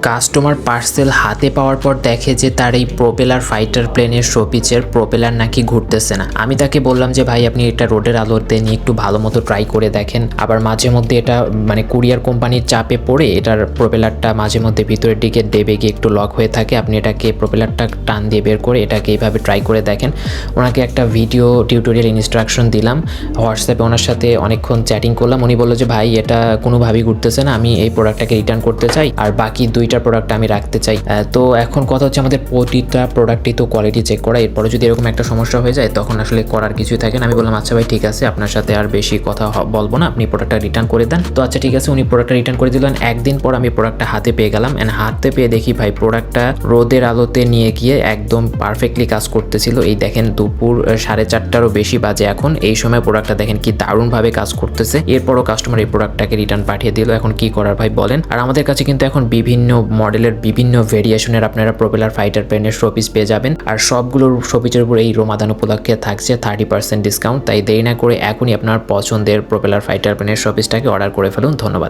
Customer parcel হাতে পাওয়ার পর দেখে যে তার এই প্রোপেলার ফাইটার প্লেনের শোপিচের প্রোপেলার নাকি ঘুরতেছে না। আমি তাকে বললাম যে ভাই আপনি এটা রোডের আলোতে নিয়ে একটু ভালো মতো ট্রাই করে দেখেন। আবার মাঝে মধ্যে এটা মানে কুরিয়ার কোম্পানির চাপে পড়ে এটার প্রোপেলারটা মাঝে মধ্যে ভিতরের দিকে দেবে গিয়ে একটু লক হয়ে থাকে। আপনি এটাকে প্রোপেলারটা টান দিয়ে বের করে এটাকে এইভাবে ট্রাই করে দেখেন। ওনাকে একটা ভিডিও টিউটোরিয়াল ইনস্ট্রাকশন দিলাম, হোয়াটসঅ্যাপে ওনার সাথে অনেকক্ষণ চ্যাটিং করলাম। উনি বললো যে ভাই এটা কোনোভাবেই ঘুরতেছে না, আমি এই প্রোডাক্টটাকে রিটার্ন করতে চাই আর বাকি দুইটা প্রোডাক্ট আমি রাখতে চাই। তো এখন কথা হচ্ছে আমাদের প্রতিটা প্রোডাক্টই তো কোয়ালিটি চেক করা, এরপরে যদি এরকম একটা সমস্যা হয়ে যায় তখন আসলে করার কিছুই থাকে না। আমি বললাম আচ্ছা ভাই ঠিক আছে, আপনার সাথে আর বেশি কথা বলবো না, আপনি প্রোডাক্টটা রিটার্ন করে দেন। তো আচ্ছা ঠিক আছে, উনি প্রোডাক্টটা রিটার্ন করে দিলেন। একদিন পর আমি প্রোডাক্টটা হাতে পেয়ে গেলাম অ্যান্ড হাতে পেয়ে দেখি ভাই প্রোডাক্টটা রোদের আলোতে নিয়ে গিয়ে একদম পারফেক্টলি কাজ করতেছিল। এই দেখেন দুপুর 4:30টারও বেশি বাজে এখন, এই সময় প্রোডাক্টটা দেখেন কি দারুণভাবে কাজ করতেছে। এরপরও কাস্টমার এই প্রোডাক্টটাকে রিটার্ন পাঠিয়ে দিল। এখন কি করার ভাই বলেন। আর আমাদের কাছে কিন্তু এখন বিভিন্ন মডেলের বিভিন্ন ভেরিয়েশনের আপনারা প্রোপেলার ফাইটার প্লেনের শোপিস পেয়ে যাবেন। আর সবগুলোর শোপিসের উপর এই রমাদান উপলক্ষে থাকছে 30% ডিসকাউন্ট। তাই দেরি না করে এখনই আপনার পছন্দের প্রোপেলার ফাইটার প্লেনের শোপিসটাকে অর্ডার করে ফেলুন। ধন্যবাদ।